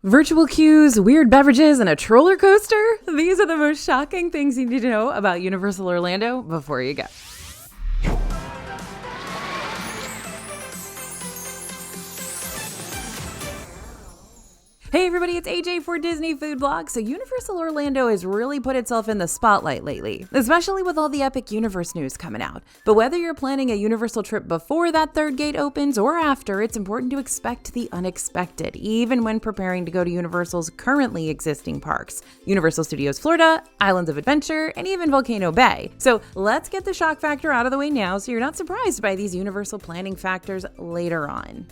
Virtual queues, weird beverages, and a troller coaster? These are the most shocking things you need to know about Universal Orlando before you go. Hey everybody, it's AJ for Disney Food Blog. So Universal Orlando has really put itself in the spotlight lately, especially with all the Epic Universe news coming out. But whether you're planning a Universal trip before that third gate opens or after, it's important to expect the unexpected, even when preparing to go to Universal's currently existing parks. Universal Studios Florida, Islands of Adventure, and even Volcano Bay. So let's get the shock factor out of the way now so you're not surprised by these Universal planning factors later on.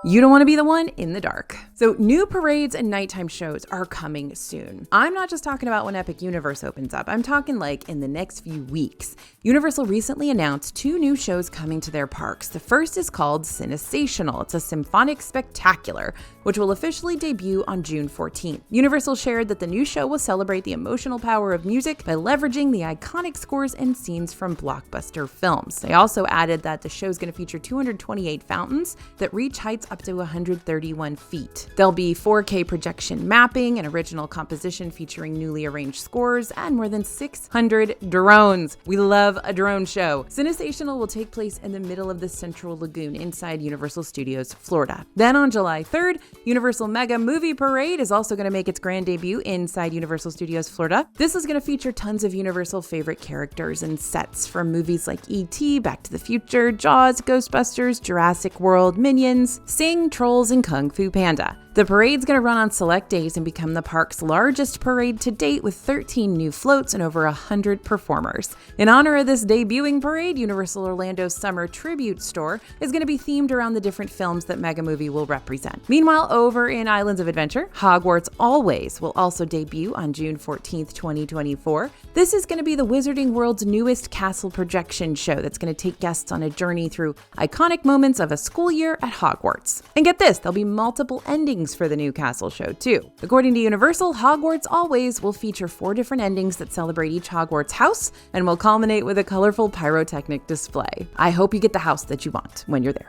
You don't want to be the one in the dark. So new parades and nighttime shows are coming soon. I'm not just talking about when Epic Universe opens up. I'm talking like in the next few weeks. Universal recently announced 2 new shows coming to their parks. The first is called Cinesational. It's a symphonic spectacular, which will officially debut on June 14th. Universal shared that the new show will celebrate the emotional power of music by leveraging the iconic scores and scenes from blockbuster films. They also added that the show is going to feature 228 fountains that reach heights up to 131 feet. There'll be 4K projection mapping, an original composition featuring newly arranged scores, and more than 600 drones. We love a drone show. Cinesational will take place in the middle of the Central Lagoon inside Universal Studios Florida. Then on July 3rd, Universal Mega Movie Parade is also going to make its grand debut inside Universal Studios Florida. This is going to feature tons of Universal favorite characters and sets from movies like E.T., Back to the Future, Jaws, Ghostbusters, Jurassic World, Minions, Sing, Trolls, and Kung Fu Panda. The parade's going to run on select days and become the park's largest parade to date with 13 new floats and over 100 performers. In honor of this debuting parade, Universal Orlando's Summer Tribute Store is going to be themed around the different films that Mega Movie will represent. Meanwhile, over in Islands of Adventure, Hogwarts Always will also debut on June 14th, 2024. This is going to be the Wizarding World's newest castle projection show that's going to take guests on a journey through iconic moments of a school year at Hogwarts. And get this, there'll be multiple endings for the new castle show too. According to Universal, Hogwarts Always will feature 4 different endings that celebrate each Hogwarts house and will culminate with a colorful pyrotechnic display. I hope you get the house that you want when you're there.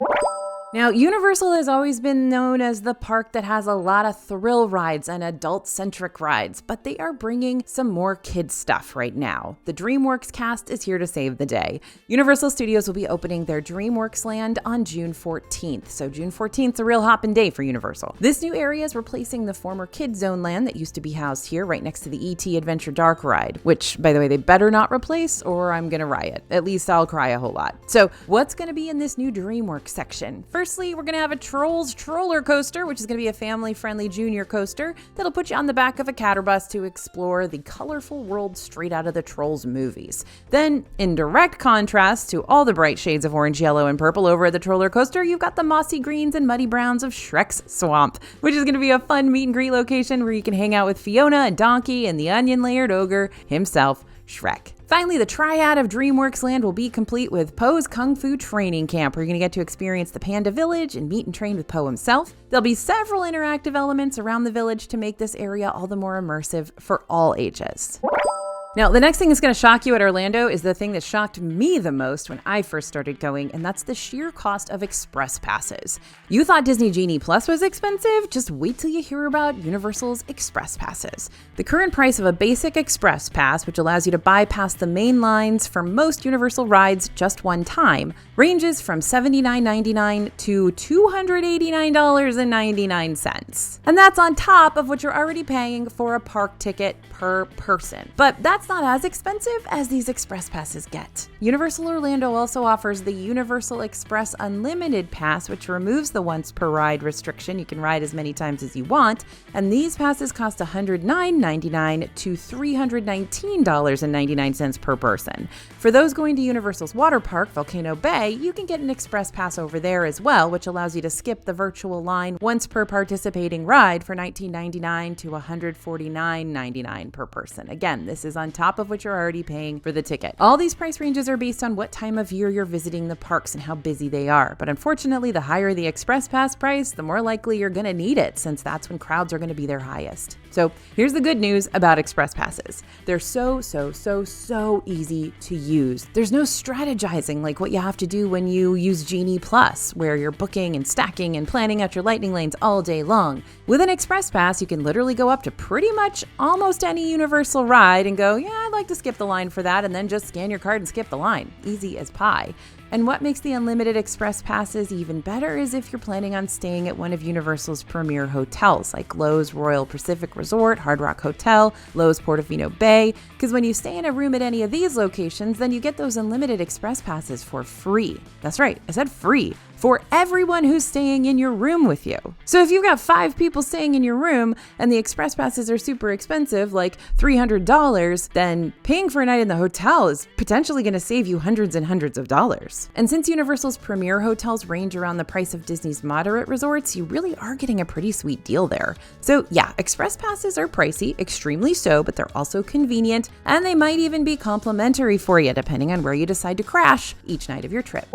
Now, Universal has always been known as the park that has a lot of thrill rides and adult-centric rides, but they are bringing some more kids stuff right now. The DreamWorks cast is here to save the day. Universal Studios will be opening their DreamWorks Land on June 14th, so June 14th is a real hoppin' day for Universal. This new area is replacing the former Kids Zone land that used to be housed here right next to the E.T. Adventure Dark ride, which, by the way, they better not replace or I'm gonna riot. At least I'll cry a whole lot. So what's gonna be in this new DreamWorks section? Firstly, we're going to have a Trolls TROLLercoaster, which is going to be a family-friendly junior coaster that'll put you on the back of a catterbus to explore the colorful world straight out of the Trolls movies. Then, in direct contrast to all the bright shades of orange, yellow, and purple over at the TROLLercoaster, you've got the mossy greens and muddy browns of Shrek's Swamp, which is going to be a fun meet and greet location where you can hang out with Fiona and Donkey and the onion-layered ogre himself, Shrek. Finally, the triad of DreamWorks Land will be complete with Poe's Kung Fu Training Camp, where you're going to get to experience the Panda Village and meet and train with Poe himself. There'll be several interactive elements around the village to make this area all the more immersive for all ages. Now, the next thing that's going to shock you at Orlando is the thing that shocked me the most when I first started going, and that's the sheer cost of express passes. You thought Disney Genie Plus was expensive? Just wait till you hear about Universal's express passes. The current price of a basic express pass, which allows you to bypass the main lines for most Universal rides just one time, ranges from $79.99 to $289.99. And that's on top of what you're already paying for a park ticket per person. But that's not as expensive as these express passes get. Universal Orlando also offers the Universal Express Unlimited Pass, which removes the once per ride restriction. You can ride as many times as you want, and these passes cost $109.99 to $319.99 per person. For those going to Universal's water park, Volcano Bay, you can get an express pass over there as well, which allows you to skip the virtual line once per participating ride for $19.99 to $149.99 per person. Again, this is on on top of what you're already paying for the ticket. All these price ranges are based on what time of year you're visiting the parks and how busy they are. But unfortunately, the higher the Express Pass price, the more likely you're going to need it, since that's when crowds are going to be their highest. So here's the good news about Express Passes. They're so easy to use. There's no strategizing like what you have to do when you use Genie Plus, where you're booking and stacking and planning out your lightning lanes all day long. With an Express Pass, you can literally go up to pretty much almost any Universal ride and go, yeah, I'd like to skip the line for that, and then just scan your card and skip the line. Easy as pie. And what makes the unlimited Express Passes even better is if you're planning on staying at one of Universal's premier hotels, like Loews Royal Pacific Resort, Hard Rock Hotel, Loews Portofino Bay, because when you stay in a room at any of these locations, then you get those unlimited Express Passes for free. That's right, I said free. For everyone who's staying in your room with you. So if you've got 5 people staying in your room and the Express Passes are super expensive, like $300, then paying for a night in the hotel is potentially going to save you hundreds and hundreds of dollars. And since Universal's premier hotels range around the price of Disney's moderate resorts, you really are getting a pretty sweet deal there. So yeah, Express Passes are pricey, extremely so, but they're also convenient, and they might even be complimentary for you depending on where you decide to crash each night of your trip.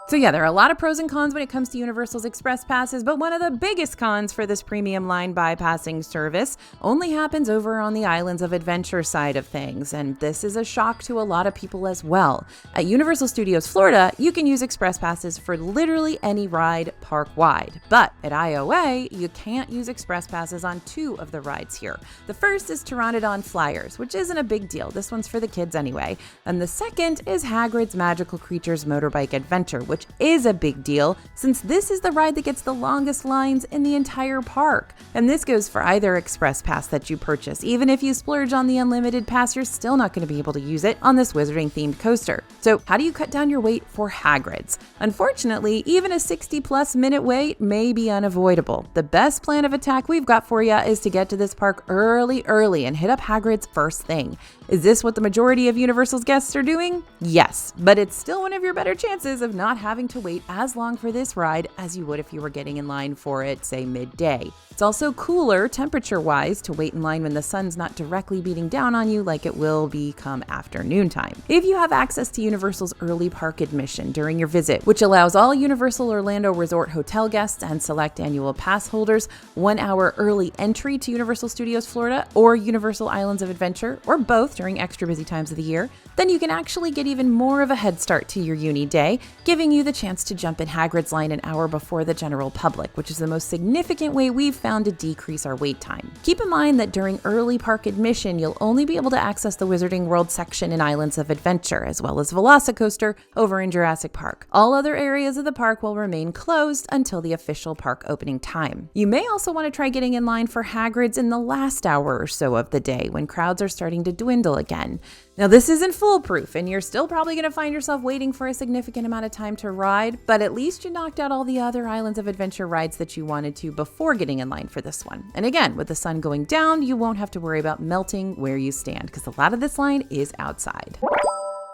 So yeah, there are a lot of pros and cons when it comes to Universal's Express Passes, but one of the biggest cons for this premium line bypassing service only happens over on the Islands of Adventure side of things, and this is a shock to a lot of people as well. At Universal Studios Florida, you can use Express Passes for literally any ride park-wide, but at IOA, you can't use Express Passes on 2 of the rides here. The first is Pteranodon Flyers, which isn't a big deal. This one's for the kids anyway. And the second is Hagrid's Magical Creatures Motorbike Adventure, which is a big deal since this is the ride that gets the longest lines in the entire park. And this goes for either Express Pass that you purchase. Even if you splurge on the unlimited pass, you're still not going to be able to use it on this wizarding themed coaster. So how do you cut down your wait for Hagrid's? Unfortunately, even a 60+ minute wait may be unavoidable. The best plan of attack we've got for you is to get to this park early and hit up Hagrid's first thing. Is this what the majority of Universal's guests are doing? Yes, but it's still one of your better chances of not having to wait as long for this ride as you would if you were getting in line for it, say, midday. It's also cooler temperature-wise to wait in line when the sun's not directly beating down on you like it will be come afternoon time. If you have access to Universal's early park admission during your visit, which allows all Universal Orlando Resort hotel guests and select annual pass holders 1 hour early entry to Universal Studios Florida or Universal Islands of Adventure, or both during extra busy times of the year, then you can actually get even more of a head start to your uni day, giving you the chance to jump in Hagrid's line an hour before the general public, which is the most significant way we've found to decrease our wait time. Keep in mind that during early park admission, you'll only be able to access the Wizarding World section in Islands of Adventure, as well as VelociCoaster over in Jurassic Park. All other areas of the park will remain closed until the official park opening time. You may also want to try getting in line for Hagrid's in the last hour or so of the day, when crowds are starting to dwindle again. Now, this isn't foolproof, and you're still probably going to find yourself waiting for a significant amount of time to ride, but at least you knocked out all the other Islands of Adventure rides that you wanted to before getting in line for this one. And again, with the sun going down, you won't have to worry about melting where you stand, because a lot of this line is outside.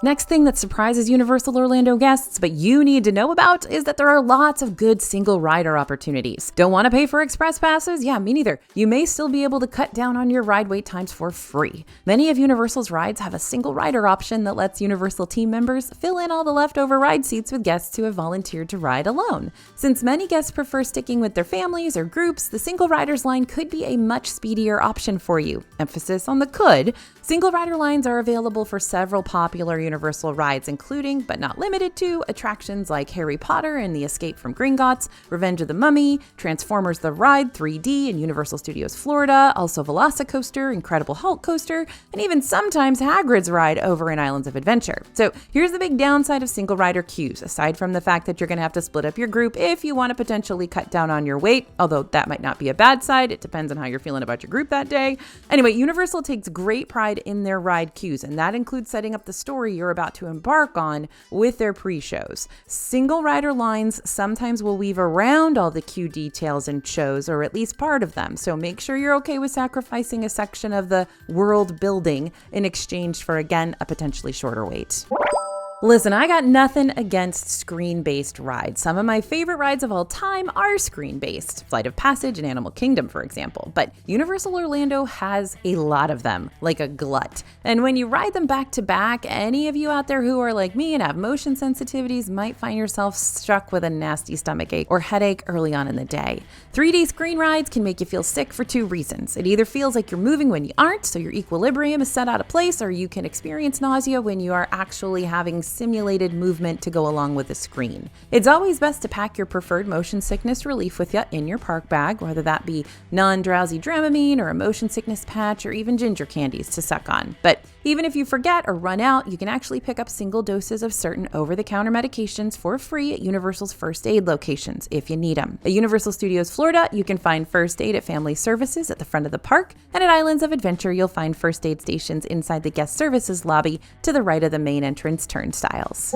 Next thing that surprises Universal Orlando guests, but you need to know about, is that there are lots of good single rider opportunities. Don't want to pay for Express Passes? Yeah, me neither. You may still be able to cut down on your ride wait times for free. Many of Universal's rides have a single rider option that lets Universal team members fill in all the leftover ride seats with guests who have volunteered to ride alone. Since many guests prefer sticking with their families or groups, the single riders line could be a much speedier option for you. Emphasis on the could. Single rider lines are available for several popular Universal rides, including, but not limited to, attractions like Harry Potter and the Escape from Gringotts, Revenge of the Mummy, Transformers The Ride 3D in Universal Studios Florida, also VelociCoaster, Incredible Hulk Coaster, and even sometimes Hagrid's ride over in Islands of Adventure. So here's the big downside of single rider queues, aside from the fact that you're going to have to split up your group if you want to potentially cut down on your wait, although that might not be a bad side. It depends on how you're feeling about your group that day. Anyway, Universal takes great pride in their ride queues, and that includes setting up the story you're about to embark on with their pre-shows. Single rider lines sometimes will weave around all the queue details and shows, or at least part of them, so make sure you're okay with sacrificing a section of the world building in exchange for, again, a potentially shorter wait. Listen, I got nothing against screen-based rides. Some of my favorite rides of all time are screen-based. Flight of Passage and Animal Kingdom, for example. But Universal Orlando has a lot of them, like a glut. And when you ride them back to back, any of you out there who are like me and have motion sensitivities might find yourself struck with a nasty stomachache or headache early on in the day. 3D screen rides can make you feel sick for two reasons. It either feels like you're moving when you aren't, so your equilibrium is set out of place, or you can experience nausea when you are actually having simulated movement to go along with the screen. It's always best to pack your preferred motion sickness relief with you in your park bag, whether that be non-drowsy Dramamine or a motion sickness patch or even ginger candies to suck on. But even if you forget or run out, you can actually pick up single doses of certain over-the-counter medications for free at Universal's first aid locations if you need them. At Universal Studios Florida, you can find first aid at Family Services at the front of the park, and at Islands of Adventure, you'll find first aid stations inside the guest services lobby to the right of the main entrance turnstiles.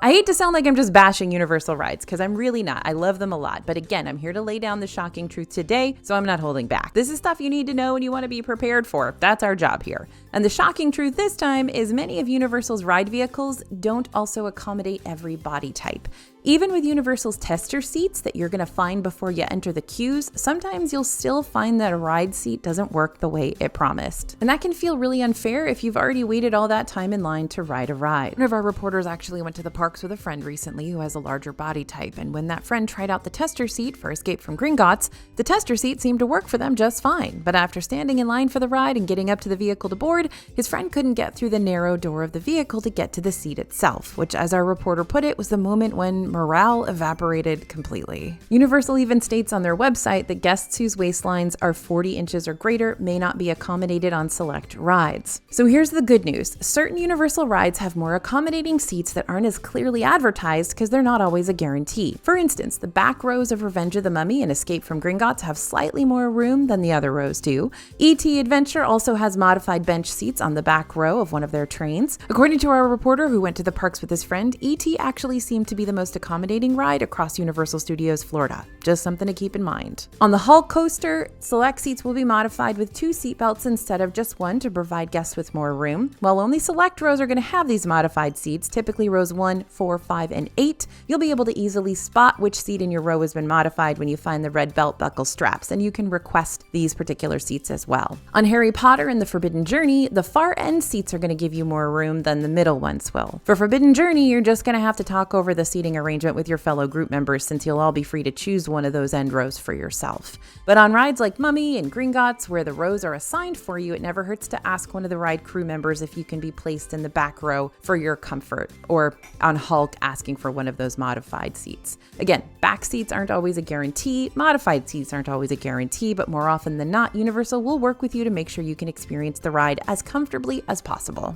I hate to sound like I'm just bashing Universal rides, because I'm really not. I love them a lot. But again, I'm here to lay down the shocking truth today, so I'm not holding back. This is stuff you need to know and you want to be prepared for. That's our job here. And the shocking truth this time is many of Universal's ride vehicles don't also accommodate every body type. Even with Universal's tester seats that you're going to find before you enter the queues, sometimes you'll still find that a ride seat doesn't work the way it promised. And that can feel really unfair if you've already waited all that time in line to ride a ride. One of our reporters actually went to the parks with a friend recently who has a larger body type, and when that friend tried out the tester seat for Escape from Gringotts, the tester seat seemed to work for them just fine. But after standing in line for the ride and getting up to the vehicle to board, his friend couldn't get through the narrow door of the vehicle to get to the seat itself, which, as our reporter put it, was the moment when morale evaporated completely. Universal even states on their website that guests whose waistlines are 40 inches or greater may not be accommodated on select rides. So here's the good news. Certain Universal rides have more accommodating seats that aren't as clearly advertised because they're not always a guarantee. For instance, the back rows of Revenge of the Mummy and Escape from Gringotts have slightly more room than the other rows do. E.T. Adventure also has modified bench seats on the back row of one of their trains. According to our reporter who went to the parks with his friend, E.T. actually seemed to be the most accommodating ride across Universal Studios Florida. Just something to keep in mind. On the Hulk coaster, select seats will be modified with 2 seatbelts instead of just 1 to provide guests with more room. While only select rows are going to have these modified seats, typically rows 1, 4, 5, and 8, you'll be able to easily spot which seat in your row has been modified when you find the red belt buckle straps, and you can request these particular seats as well. On Harry Potter and the Forbidden Journey, the far end seats are going to give you more room than the middle ones will. For Forbidden Journey, you're just going to have to talk over the seating arrangement with your fellow group members, since you'll all be free to choose one of those end rows for yourself. But on rides like Mummy and Gringotts, where the rows are assigned for you, it never hurts to ask one of the ride crew members if you can be placed in the back row for your comfort, or on Hulk, asking for one of those modified seats. Again, back seats aren't always a guarantee, modified seats aren't always a guarantee, but more often than not, Universal will work with you to make sure you can experience the ride as comfortably as possible.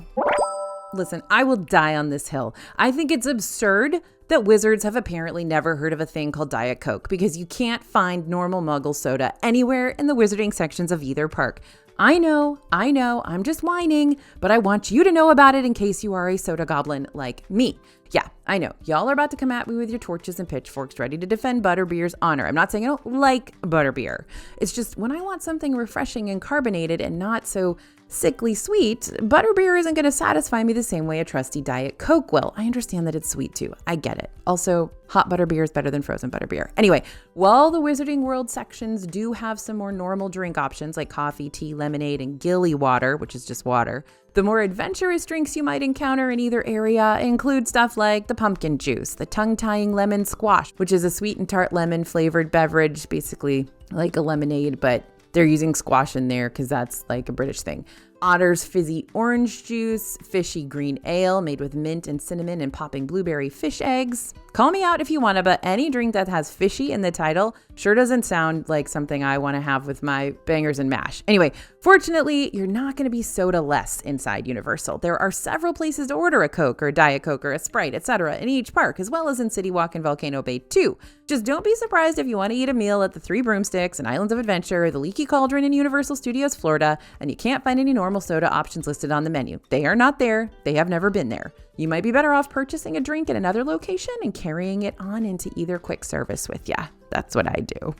Listen, I will die on this hill. I think it's absurd that wizards have apparently never heard of a thing called Diet Coke, because you can't find normal Muggle soda anywhere in the wizarding sections of either park. I know, I'm just whining, but I want you to know about it in case you are a soda goblin like me. Yeah, I know, y'all are about to come at me with your torches and pitchforks ready to defend Butterbeer's honor. I'm not saying I don't like Butterbeer. It's just when I want something refreshing and carbonated and not so sickly sweet, Butterbeer isn't going to satisfy me the same way a trusty Diet Coke will. I understand that it's sweet too. I get it. Also, hot butterbeer is better than frozen butterbeer. Anyway, while the Wizarding World sections do have some more normal drink options like coffee, tea, lemonade, and gilly water, which is just water, the more adventurous drinks you might encounter in either area include stuff like the pumpkin juice, the tongue-tying lemon squash, which is a sweet and tart lemon flavored beverage, basically like a lemonade, but they're using squash in there because that's like a British thing. Otter's fizzy orange juice, fishy green ale made with mint and cinnamon and popping blueberry fish eggs. Call me out if you want to, but any drink that has fishy in the title sure doesn't sound like something I want to have with my bangers and mash. Anyway, fortunately, you're not going to be soda-less inside Universal. There are several places to order a Coke or a Diet Coke or a Sprite, etc. in each park, as well as in City Walk and Volcano Bay too. Just don't be surprised if you want to eat a meal at the Three Broomsticks and Islands of Adventure, the Leaky Cauldron in Universal Studios Florida, and you can't find any normal soda options listed on the menu. They are not there. They have never been there. You might be better off purchasing a drink at another location and carrying it on into either quick service with you. That's what I do.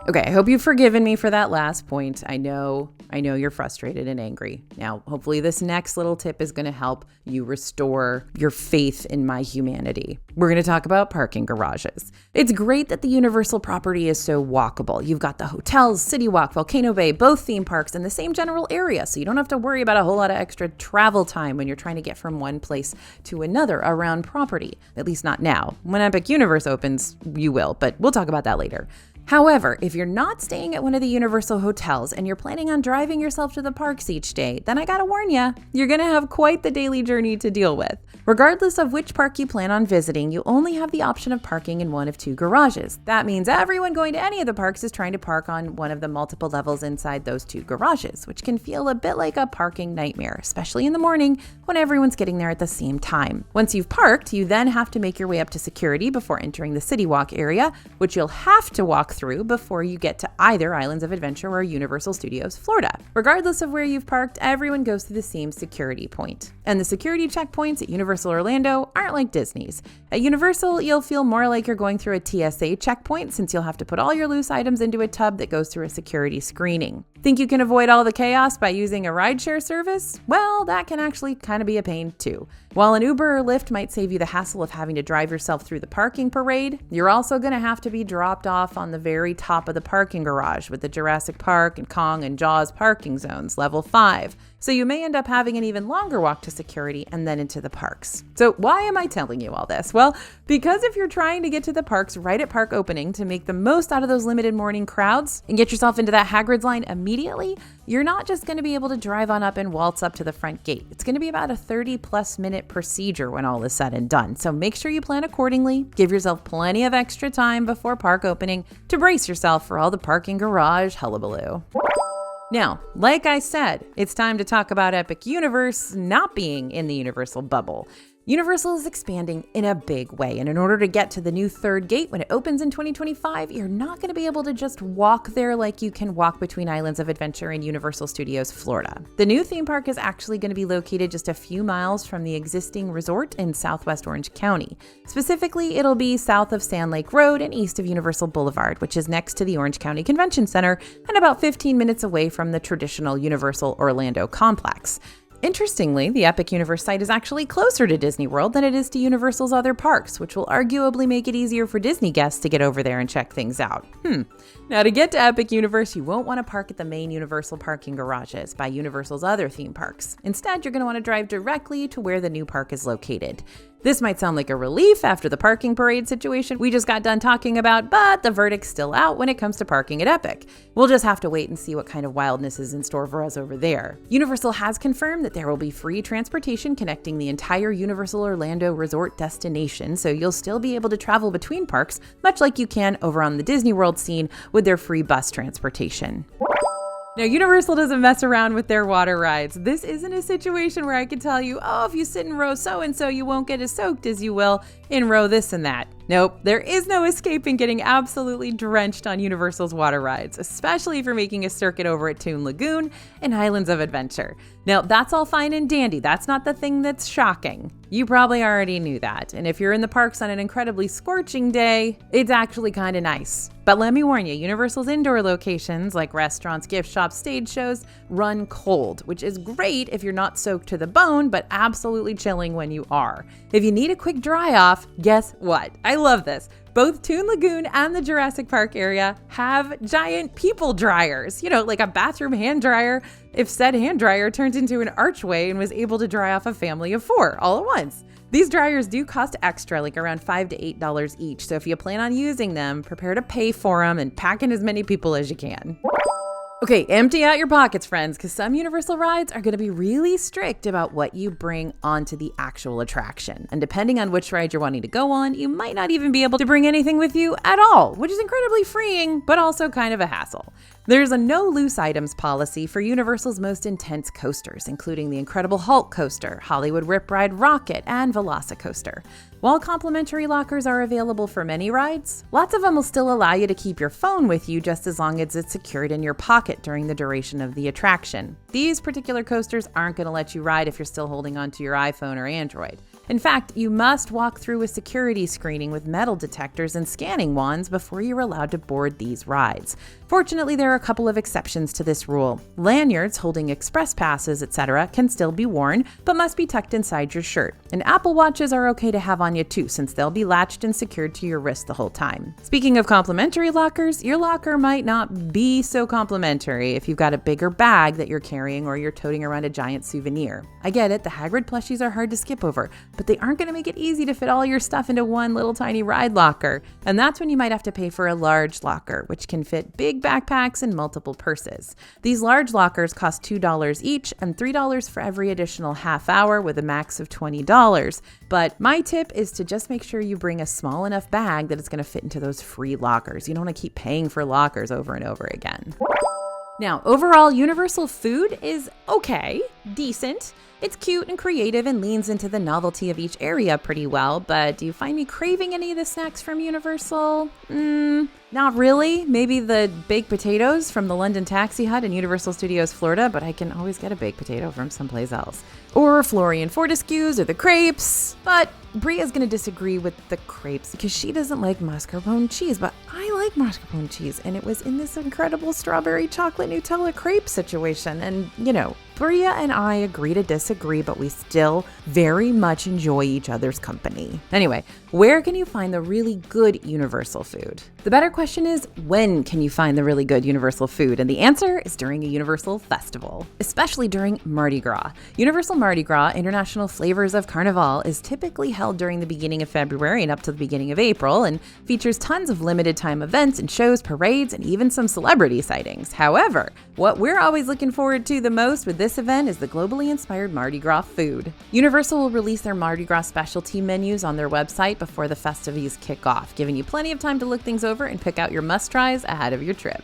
Okay, I hope you've forgiven me for that last point. I know you're frustrated and angry. Now, hopefully this next little tip is going to help you restore your faith in my humanity. We're going to talk about parking garages. It's great that the Universal property is so walkable. You've got the hotels, City Walk, Volcano Bay, both theme parks in the same general area, so you don't have to worry about a whole lot of extra travel time when you're trying to get from one place to another around property. At least not now. When Epic Universe opens, you will, but we'll talk about that later. However, if you're not staying at one of the Universal hotels and you're planning on driving yourself to the parks each day, then I gotta warn you, you're gonna have quite the daily journey to deal with. Regardless of which park you plan on visiting, you only have the option of parking in one of two garages. That means everyone going to any of the parks is trying to park on one of the multiple levels inside those two garages, which can feel a bit like a parking nightmare, especially in the morning when everyone's getting there at the same time. Once you've parked, you then have to make your way up to security before entering the City Walk area, which you'll have to walk through before you get to either Islands of Adventure or Universal Studios Florida. Regardless of where you've parked, everyone goes through the same security point. And the security checkpoints at Universal Orlando aren't like Disney's. At Universal, you'll feel more like you're going through a TSA checkpoint since you'll have to put all your loose items into a tub that goes through a security screening. Think you can avoid all the chaos by using a rideshare service? Well, that can actually kind of be a pain too. While an Uber or Lyft might save you the hassle of having to drive yourself through the parking parade, you're also going to have to be dropped off on the very top of the parking garage with the Jurassic Park and Kong and Jaws parking zones, level 5. So you may end up having an even longer walk to security and then into the parks. So why am I telling you all this? Well, because if you're trying to get to the parks right at park opening to make the most out of those limited morning crowds and get yourself into that Hagrid's line immediately, you're not just going to be able to drive on up and waltz up to the front gate. It's going to be about a 30+ minute procedure when all is said and done. So make sure you plan accordingly. Give yourself plenty of extra time before park opening to brace yourself for all the parking garage hullabaloo. Now, like I said, it's time to talk about Epic Universe not being in the Universal bubble. Universal is expanding in a big way, and in order to get to the new third gate when it opens in 2025, you're not going to be able to just walk there like you can walk between Islands of Adventure and Universal Studios Florida. The new theme park is actually going to be located just a few miles from the existing resort in Southwest Orange County. Specifically, it'll be south of Sand Lake Road and east of Universal Boulevard, which is next to the Orange County Convention Center and about 15 minutes away from the traditional Universal Orlando complex. Interestingly, the Epic Universe site is actually closer to Disney World than it is to Universal's other parks, which will arguably make it easier for Disney guests to get over there and check things out. Now, to get to Epic Universe, you won't want to park at the main Universal parking garages by Universal's other theme parks. Instead, you're going to want to drive directly to where the new park is located. This might sound like a relief after the parking parade situation we just got done talking about, but the verdict's still out when it comes to parking at Epic. We'll just have to wait and see what kind of wildness is in store for us over there. Universal has confirmed that there will be free transportation connecting the entire Universal Orlando resort destination, so you'll still be able to travel between parks, much like you can over on the Disney World scene with their free bus transportation. Now, Universal doesn't mess around with their water rides. This isn't a situation where I can tell you, oh, if you sit in row so-and-so, you won't get as soaked as you will in row this and that. Nope, there is no escaping getting absolutely drenched on Universal's water rides, especially if you're making a circuit over at Toon Lagoon and Islands of Adventure. Now, that's all fine and dandy. That's not the thing that's shocking. You probably already knew that. And if you're in the parks on an incredibly scorching day, it's actually kind of nice. But let me warn you, Universal's indoor locations, like restaurants, gift shops, stage shows, run cold, which is great if you're not soaked to the bone, but absolutely chilling when you are. If you need a quick dry off, guess what? I love this. Both Toon Lagoon and the Jurassic Park area have giant people dryers, like a bathroom hand dryer, if said hand dryer turns into an archway and was able to dry off a family of 4 all at once. These dryers do cost extra, like around $5 to $8 each, so if you plan on using them, prepare to pay for them and pack in as many people as you can. Okay, empty out your pockets, friends, because some Universal rides are going to be really strict about what you bring onto the actual attraction. And depending on which ride you're wanting to go on, you might not even be able to bring anything with you at all, which is incredibly freeing, but also kind of a hassle. There's a no loose items policy for Universal's most intense coasters, including the Incredible Hulk coaster, Hollywood Rip Ride Rocket, and Velocicoaster. While complimentary lockers are available for many rides, lots of them will still allow you to keep your phone with you just as long as it's secured in your pocket during the duration of the attraction. These particular coasters aren't going to let you ride if you're still holding onto your iPhone or Android. In fact, you must walk through a security screening with metal detectors and scanning wands before you're allowed to board these rides. Fortunately, there are a couple of exceptions to this rule. Lanyards holding express passes, etc. can still be worn, but must be tucked inside your shirt. And Apple Watches are okay to have on you too, since they'll be latched and secured to your wrist the whole time. Speaking of complimentary lockers, your locker might not be so complimentary if you've got a bigger bag that you're carrying or you're toting around a giant souvenir. I get it, the Hagrid plushies are hard to skip over, but they aren't going to make it easy to fit all your stuff into one little tiny ride locker. And that's when you might have to pay for a large locker, which can fit big backpacks and multiple purses. These large lockers cost $2 each and $3 for every additional half hour with a max of $20. But my tip is to just make sure you bring a small enough bag that it's going to fit into those free lockers. You don't want to keep paying for lockers over and over again. Now, overall, Universal food is okay, decent. It's cute and creative and leans into the novelty of each area pretty well, but do you find me craving any of the snacks from Universal? Not really. Maybe the baked potatoes from the London Taxi Hut in Universal Studios, Florida, but I can always get a baked potato from someplace else. Or Florian Fortescue's or the crepes. But Bria's going to disagree with the crepes because she doesn't like mascarpone cheese, but I like mascarpone cheese, and it was in this incredible strawberry chocolate Nutella crepe situation. And, Bria and I agree to disagree, but we still very much enjoy each other's company. Anyway, where can you find the really good Universal food? The better question is, when can you find the really good Universal food? And the answer is during a Universal festival, especially during Mardi Gras. Universal Mardi Gras, International Flavors of Carnival, is typically held during the beginning of February and up to the beginning of April, and features tons of limited time events and shows, parades, and even some celebrity sightings. However, what we're always looking forward to the most with this event is the globally inspired Mardi Gras food. Universal will release their Mardi Gras specialty menus on their website before the festivities kick off, giving you plenty of time to look things over and pick out your must-tries ahead of your trip.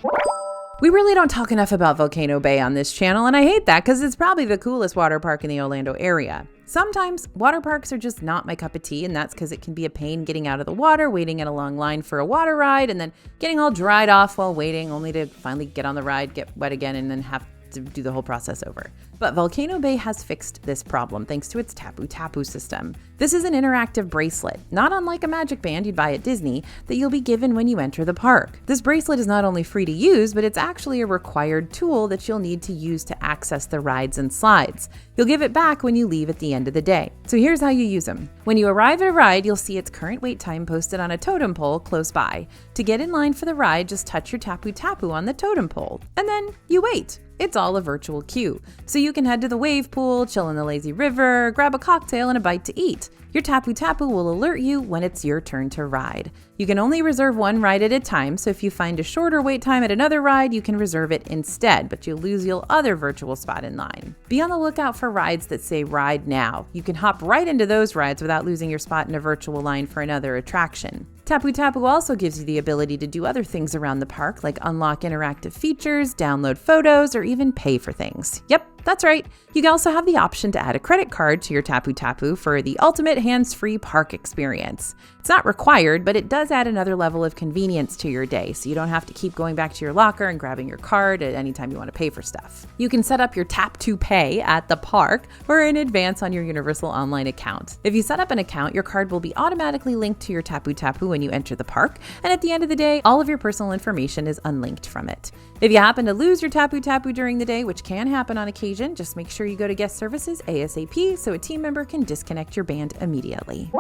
We really don't talk enough about Volcano Bay on this channel, and I hate that because it's probably the coolest water park in the Orlando area. Sometimes water parks are just not my cup of tea, and that's because it can be a pain getting out of the water, waiting in a long line for a water ride, and then getting all dried off while waiting, only to finally get on the ride, get wet again, and then have to do the whole process over. But Volcano Bay has fixed this problem thanks to its Tapoo Tapoo system. This is an interactive bracelet, not unlike a magic band you'd buy at Disney, that you'll be given when you enter the park. This bracelet is not only free to use, but it's actually a required tool that you'll need to use to access the rides and slides. You'll give it back when you leave at the end of the day. So here's how you use them. When you arrive at a ride, you'll see its current wait time posted on a totem pole close by. To get in line for the ride, just touch your Tapoo Tapoo on the totem pole, and then you wait. It's all a virtual queue, so you can head to the wave pool, chill in the lazy river, grab a cocktail and a bite to eat. Your Tapoo Tapoo will alert you when it's your turn to ride. You can only reserve one ride at a time, so if you find a shorter wait time at another ride, you can reserve it instead, but you'll lose your other virtual spot in line. Be on the lookout for rides that say Ride Now. You can hop right into those rides without losing your spot in a virtual line for another attraction. Tapoo Tapoo also gives you the ability to do other things around the park, like unlock interactive features, download photos, or even pay for things. Yep, that's right. You can also have the option to add a credit card to your Tapoo Tapoo for the ultimate hands-free park experience. It's not required, but it does add another level of convenience to your day, so you don't have to keep going back to your locker and grabbing your card at any time you want to pay for stuff. You can set up your Tap to Pay at the park or in advance on your Universal Online account. If you set up an account, your card will be automatically linked to your Tapoo Tapoo when you enter the park, and at the end of the day, all of your personal information is unlinked from it. If you happen to lose your Tapoo Tapoo during the day, which can happen on occasion, just make sure you go to guest services ASAP so a team member can disconnect your band immediately.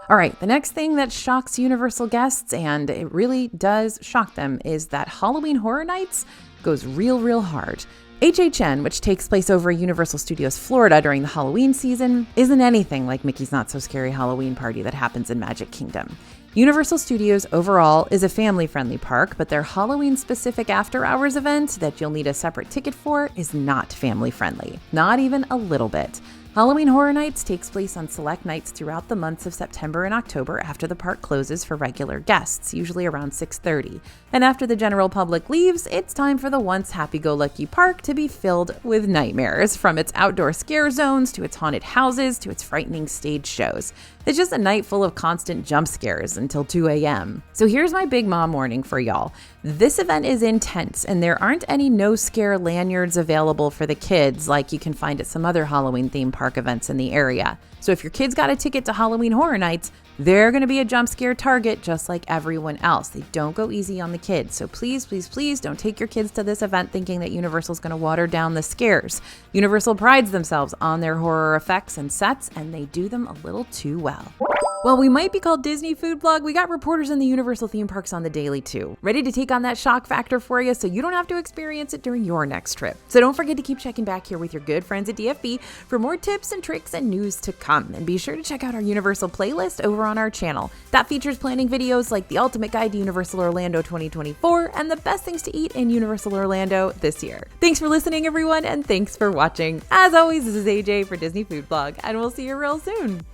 All right, the next thing that shocks Universal guests, and it really does shock them, is that Halloween Horror Nights goes real hard. HHN, which takes place over at Universal Studios Florida during the Halloween season, isn't anything like Mickey's Not So Scary Halloween Party that happens in Magic Kingdom. Universal Studios overall is a family-friendly park, but their Halloween-specific after-hours event that you'll need a separate ticket for is not family-friendly, not even a little bit. Halloween Horror Nights takes place on select nights throughout the months of September and October after the park closes for regular guests, usually around 6:30. And after the general public leaves, it's time for the once happy-go-lucky park to be filled with nightmares, from its outdoor scare zones to its haunted houses to its frightening stage shows. It's just a night full of constant jump scares until 2 a.m. So here's my big mom warning for y'all. This event is intense, and there aren't any no scare lanyards available for the kids like you can find at some other Halloween theme park events in the area. So if your kids got a ticket to Halloween Horror Nights, they're going to be a jump scare target just like everyone else. They don't go easy on the kids. So please, please, please don't take your kids to this event thinking that Universal's going to water down the scares. Universal prides themselves on their horror effects and sets, and they do them a little too well. While we might be called Disney Food Blog, we got reporters in the Universal theme parks on the daily too, ready to take on that shock factor for you so you don't have to experience it during your next trip. So don't forget to keep checking back here with your good friends at DFB for more tips and tricks and news to come. And be sure to check out our Universal playlist over on our channel. That features planning videos like the Ultimate Guide to Universal Orlando 2024 and the best things to eat in Universal Orlando this year. Thanks for listening, everyone, and thanks for watching. As always, this is AJ for Disney Food Blog, and we'll see you real soon.